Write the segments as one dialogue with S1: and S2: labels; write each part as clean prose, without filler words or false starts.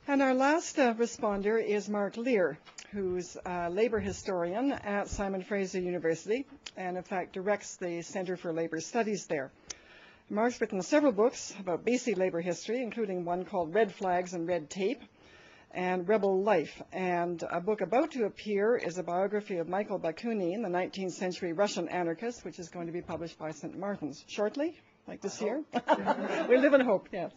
S1: And our last responder is Marc Leier, who's a labor historian at Simon Fraser University, and in fact directs the Centre for Labor Studies there. Marc's written several books about BC labor history, including one called Red Flags and Red Tape, and Rebel Life. And a book about to appear is a biography of Michael Bakunin, the 19th century Russian anarchist, which is going to be published by St. Martin's shortly, like this year. We live in hope, yes.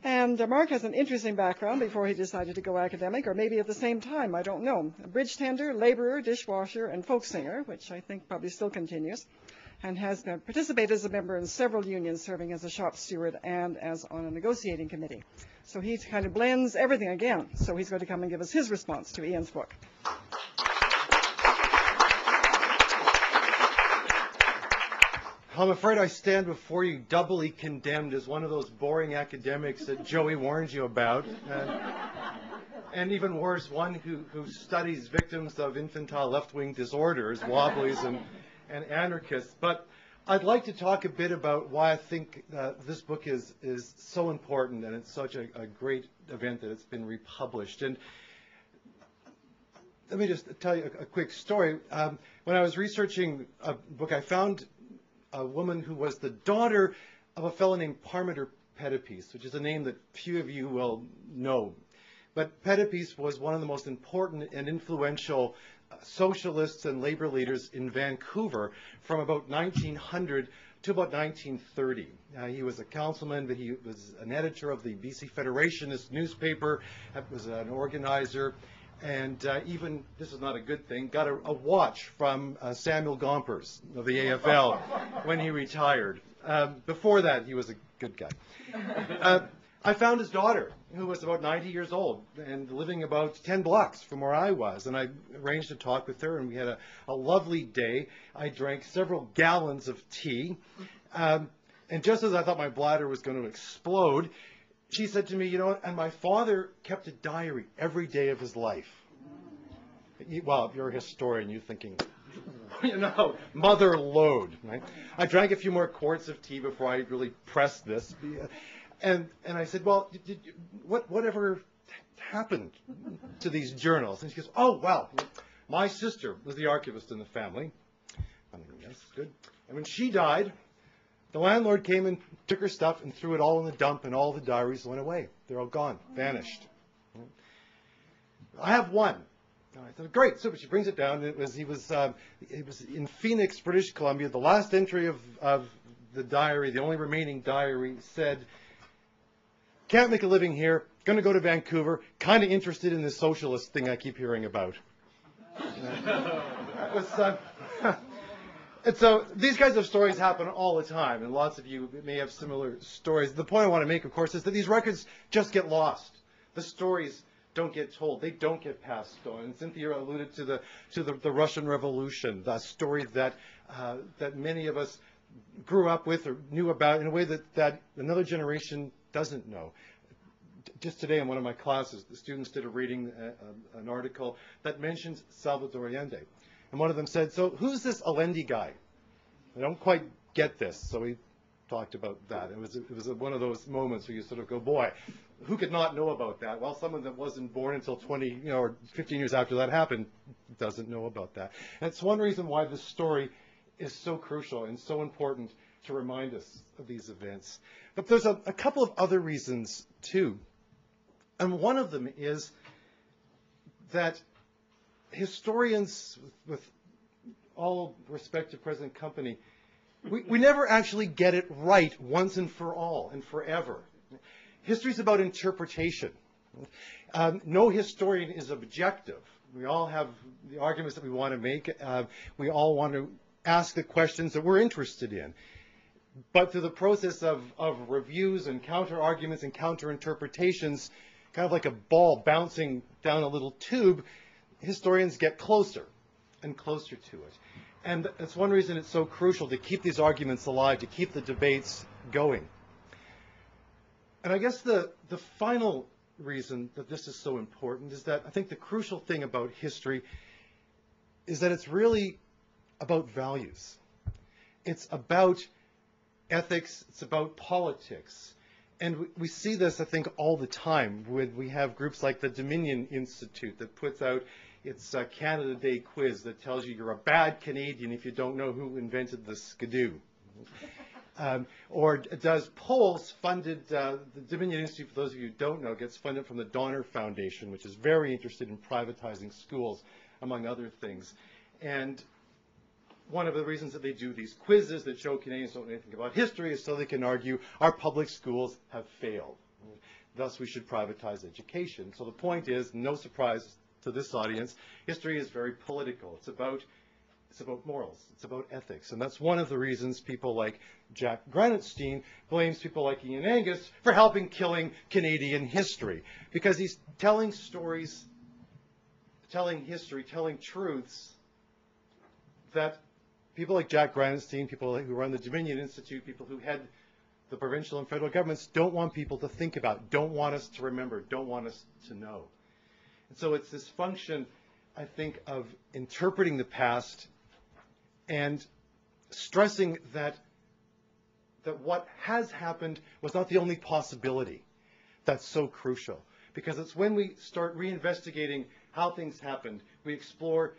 S1: And Marc has an interesting background before he decided to go academic, or maybe at the same time, I don't know. A bridge tender, laborer, dishwasher, and folk singer, which I think probably still continues, and has participated as a member in several unions, serving as a shop steward and as on a negotiating committee. So he kind of blends everything again. So he's going to come and give us his response to Ian's book.
S2: I'm afraid I stand before you doubly condemned as one of those boring academics that Joey warned you about. And even worse, one who studies victims of infantile left-wing disorders, wobblies, and anarchists. But I'd like to talk a bit about why I think this book is so important, and it's such a great event that it's been republished. And let me just tell you a quick story. When I was researching a book, I found a woman who was the daughter of a fellow named Parmenter Pettipies, which is a name that few of you will know. But Pettipies was one of the most important and influential socialists and labor leaders in Vancouver from about 1900 to about 1930. He was a councilman, but he was an editor of the BC Federationist newspaper, was an organizer, and even, this is not a good thing, got a watch from Samuel Gompers of the AFL when he retired. Before that, he was a good guy. I found his daughter, who was about 90 years old and living about 10 blocks from where I was. And I arranged to talk with her, and we had a lovely day. I drank several gallons of tea. And just as I thought my bladder was going to explode, she said to me, you know, and my father kept a diary every day of his life. Well, if you're a historian, you're thinking, you know, mother load, right? I drank a few more quarts of tea before I really pressed this. And I said, well, whatever happened to these journals? And she goes, oh, well, my sister was the archivist in the family. I mean, yes, good. And when she died, the landlord came and took her stuff and threw it all in the dump, and all the diaries went away. They're all gone, vanished. I have one. And I thought, great. So she brings it down. It was in Phoenix, British Columbia. The last entry of the diary, the only remaining diary, said, can't make a living here, going to go to Vancouver, kind of interested in this socialist thing I keep hearing about. That was, and so these kinds of stories happen all the time, and lots of you may have similar stories. The point I want to make, of course, is that these records just get lost. The stories don't get told. They don't get passed on. And Cynthia alluded to the Russian Revolution, the story that many of us grew up with or knew about in a way that another generation doesn't know. Just today in one of my classes, the students did a reading, an article that mentions Salvador Allende. And one of them said, so who's this Allende guy? I don't quite get this. So we talked about that. It was one of those moments where you sort of go, boy, who could not know about that? Well, someone that wasn't born until 20, or 15 years after that happened doesn't know about that. And it's one reason why this story is so crucial and so important to remind us of these events. But there's a couple of other reasons, too. And one of them is that historians, with all respect to present company, we never actually get it right once and for all and forever. History's about interpretation. No historian is objective. We all have the arguments that we want to make. We all want to ask the questions that we're interested in. But through the process of reviews and counter-arguments and counter-interpretations, kind of like a ball bouncing down a little tube, historians get closer and closer to it. And that's one reason it's so crucial to keep these arguments alive, to keep the debates going. And I guess the final reason that this is so important is that I think the crucial thing about history is that it's really about values. It's about ethics, it's about politics. And we see this, I think, all the time when we have groups like the Dominion Institute that puts out its Canada Day quiz that tells you you're a bad Canadian if you don't know who invented the skidoo. Or does polls funded, the Dominion Institute, for those of you who don't know, gets funded from the Donner Foundation, which is very interested in privatizing schools, among other things. And one of the reasons that they do these quizzes that show Canadians don't know anything about history is so they can argue our public schools have failed. Thus, we should privatize education. So the point is, no surprise to this audience, history is very political. It's about morals. It's about ethics. And that's one of the reasons people like Jack Granatstein blames people like Ian Angus for helping killing Canadian history. Because he's telling stories, telling history, telling truths that people like Jack Granatstein, people who run the Dominion Institute, people who head the provincial and federal governments don't want people to think about, don't want us to remember, don't want us to know. And so it's this function, I think, of interpreting the past and stressing that what has happened was not the only possibility. That's so crucial. Because it's when we start reinvestigating how things happened, we explore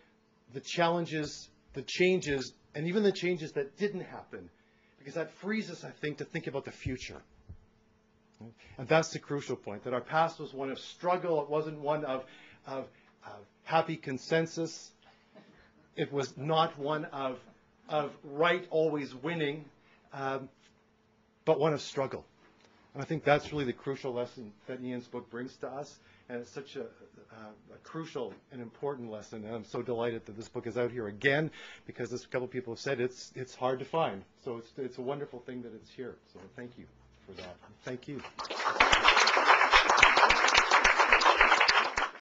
S2: the challenges, the changes, and even the changes that didn't happen. Because that frees us, I think, to think about the future. And that's the crucial point, that our past was one of struggle. It wasn't one of happy consensus. It was not one of right always winning, but one of struggle. And I think that's really the crucial lesson that Ian's book brings to us. And it's such a crucial and important lesson. And I'm so delighted that this book is out here again, because as a couple of people have said, it's hard to find. So it's a wonderful thing that it's here. So thank you for that. Thank you.